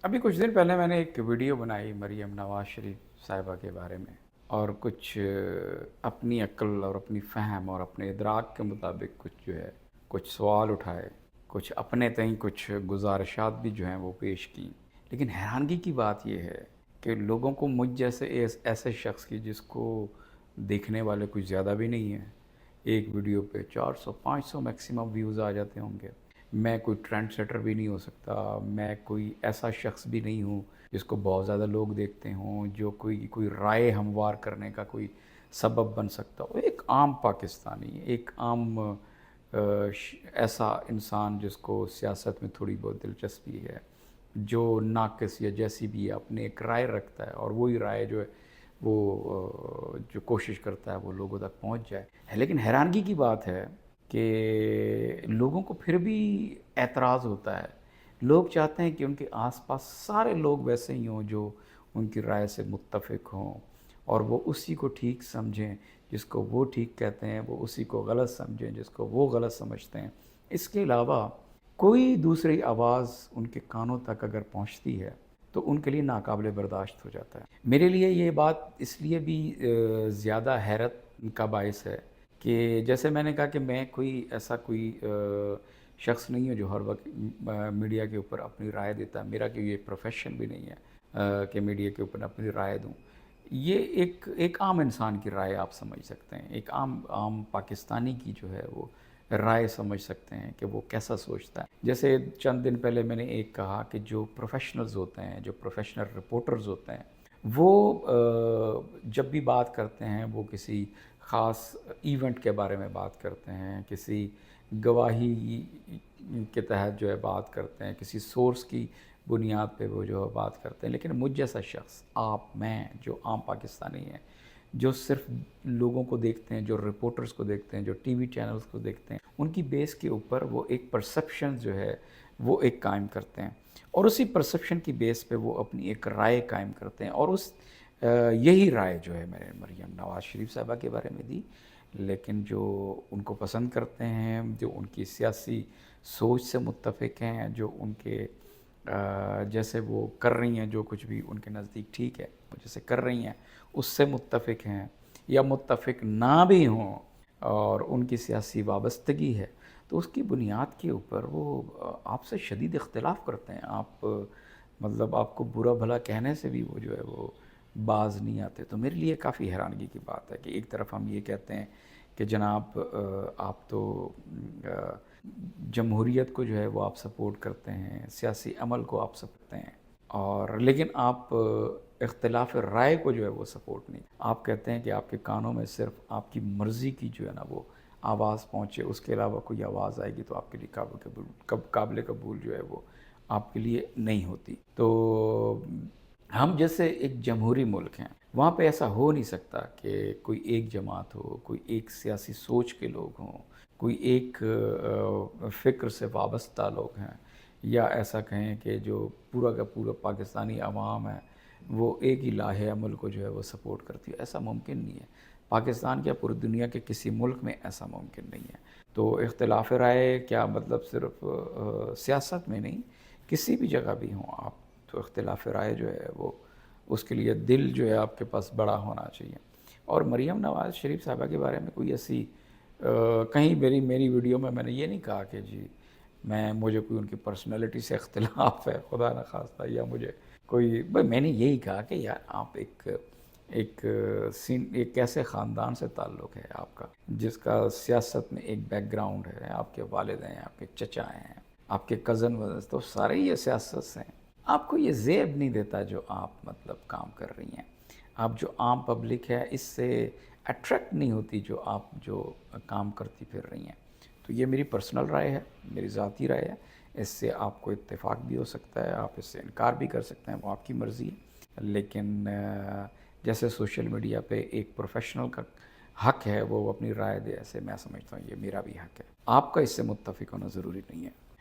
ابھی کچھ دن پہلے میں نے ایک ویڈیو بنائی مریم نواز شریف صاحبہ کے بارے میں، اور کچھ اپنی عقل اور اپنی فہم اور اپنے ادراک کے مطابق کچھ جو ہے کچھ سوال اٹھائے، کچھ اپنے تئیں کچھ گزارشات بھی جو ہیں وہ پیش کی۔ لیکن حیرانگی کی بات یہ ہے کہ لوگوں کو مجھ جیسے ایسے شخص کی جس کو دیکھنے والے کچھ زیادہ بھی نہیں ہیں، ایک ویڈیو پہ 400 500 میکسیمم ویوز آ جاتے ہوں گے۔ میں کوئی ٹرینڈ سیٹر بھی نہیں ہو سکتا، میں کوئی ایسا شخص بھی نہیں ہوں جس کو بہت زیادہ لوگ دیکھتے ہوں، جو کوئی رائے ہموار کرنے کا کوئی سبب بن سکتا ہو۔ ایک عام پاکستانی، ایک عام ایسا انسان جس کو سیاست میں تھوڑی بہت دلچسپی ہے، جو ناقص یا جیسی بھی ہے اپنے ایک رائے رکھتا ہے، اور وہی رائے جو ہے وہ جو کوشش کرتا ہے وہ لوگوں تک پہنچ جائے۔ لیکن حیرانگی کی بات ہے کہ لوگوں کو پھر بھی اعتراض ہوتا ہے۔ لوگ چاہتے ہیں کہ ان کے آس پاس سارے لوگ ویسے ہی ہوں جو ان کی رائے سے متفق ہوں، اور وہ اسی کو ٹھیک سمجھیں جس کو وہ ٹھیک کہتے ہیں، وہ اسی کو غلط سمجھیں جس کو وہ غلط سمجھتے ہیں۔ اس کے علاوہ کوئی دوسری آواز ان کے کانوں تک اگر پہنچتی ہے تو ان کے لیے ناقابل برداشت ہو جاتا ہے۔ میرے لیے یہ بات اس لیے بھی زیادہ حیرت کا باعث ہے کہ جیسے میں نے کہا کہ میں کوئی شخص نہیں ہوں جو ہر وقت میڈیا کے اوپر اپنی رائے دیتا ہے۔ میرا کوئی یہ پروفیشن بھی نہیں ہے کہ میڈیا کے اوپر اپنی رائے دوں۔ یہ ایک عام انسان کی رائے آپ سمجھ سکتے ہیں، ایک عام پاکستانی کی جو ہے وہ رائے سمجھ سکتے ہیں کہ وہ کیسا سوچتا ہے۔ جیسے چند دن پہلے میں نے ایک کہا کہ جو پروفیشنلز ہوتے ہیں، جو پروفیشنل رپورٹرز ہوتے ہیں، وہ جب بھی بات کرتے ہیں وہ کسی خاص ایونٹ کے بارے میں بات کرتے ہیں، کسی گواہی کے تحت جو ہے بات کرتے ہیں، کسی سورس کی بنیاد پہ وہ جو ہے بات کرتے ہیں۔ لیکن مجھ جیسا شخص، آپ، میں، جو عام پاکستانی ہیں، جو صرف لوگوں کو دیکھتے ہیں، جو رپورٹرز کو دیکھتے ہیں، جو ٹی وی چینلز کو دیکھتے ہیں، ان کی بیس کے اوپر وہ ایک پرسپشن جو ہے وہ ایک قائم کرتے ہیں، اور اسی پرسپشن کی بیس پہ وہ اپنی ایک رائے قائم کرتے ہیں، اور یہی رائے جو ہے میں نے مریم نواز شریف صاحبہ کے بارے میں دی۔ لیکن جو ان کو پسند کرتے ہیں، جو ان کی سیاسی سوچ سے متفق ہیں، جو ان کے جیسے وہ کر رہی ہیں جو کچھ بھی ان کے نزدیک ٹھیک ہے، جیسے کر رہی ہیں اس سے متفق ہیں، یا متفق نہ بھی ہوں اور ان کی سیاسی وابستگی ہے، تو اس کی بنیاد کے اوپر وہ آپ سے شدید اختلاف کرتے ہیں۔ مطلب آپ کو برا بھلا کہنے سے بھی وہ جو ہے وہ باز نہیں آتے۔ تو میرے لیے کافی حیرانگی کی بات ہے کہ ایک طرف ہم یہ کہتے ہیں کہ جناب آپ تو جمہوریت کو جو ہے وہ آپ سپورٹ کرتے ہیں، سیاسی عمل کو آپ سپورٹ کرتے ہیں، لیکن آپ اختلاف رائے کو جو ہے وہ سپورٹ نہیں۔ آپ کہتے ہیں کہ آپ کے کانوں میں صرف آپ کی مرضی کی جو ہے نا وہ آواز پہنچے، اس کے علاوہ کوئی آواز آئے گی تو آپ کے لیے قابل قبول جو ہے وہ آپ کے لیے نہیں ہوتی۔ تو ہم جیسے ایک جمہوری ملک ہیں، وہاں پہ ایسا ہو نہیں سکتا کہ کوئی ایک جماعت ہو، کوئی ایک سیاسی سوچ کے لوگ ہوں، کوئی ایک فکر سے وابستہ لوگ ہیں، یا ایسا کہیں کہ جو پورا کا پورا پاکستانی عوام ہے وہ ایک ہی لاہے عمل کو جو ہے وہ سپورٹ کرتی ہے۔ ایسا ممکن نہیں ہے۔ پاکستان کیا پوری دنیا کے کسی ملک میں ایسا ممکن نہیں ہے۔ تو اختلاف رائے کیا مطلب صرف سیاست میں نہیں، کسی بھی جگہ بھی ہوں آپ، تو اختلاف رائے جو ہے وہ اس کے لیے دل جو ہے آپ کے پاس بڑا ہونا چاہیے۔ اور مریم نواز شریف صاحبہ کے بارے میں کوئی ایسی کہیں میری ویڈیو میں نے یہ نہیں کہا کہ جی مجھے کوئی ان کی پرسنالٹی سے اختلاف ہے، خدا نخواستہ، یا مجھے میں نے یہی کہا کہ یار آپ ایک ایسے خاندان سے تعلق ہے آپ کا جس کا سیاست میں ایک بیک گراؤنڈ ہے، آپ کے والد ہیں، آپ کے چچا ہیں، آپ کے کزن تو سارے یہ سیاست سے ہیں۔ آپ کو یہ زیب نہیں دیتا جو آپ مطلب کام کر رہی ہیں، آپ جو عام پبلک ہے اس سے اٹریکٹ نہیں ہوتی جو آپ جو کام کرتی پھر رہی ہیں۔ تو یہ میری پرسنل رائے ہے، میری ذاتی رائے ہے، اس سے آپ کو اتفاق بھی ہو سکتا ہے، آپ اس سے انکار بھی کر سکتے ہیں، وہ آپ کی مرضی ہے۔ لیکن جیسے سوشل میڈیا پہ ایک پروفیشنل کا حق ہے وہ اپنی رائے دے، ایسے میں سمجھتا ہوں یہ میرا بھی حق ہے۔ آپ کا اس سے متفق ہونا ضروری نہیں ہے۔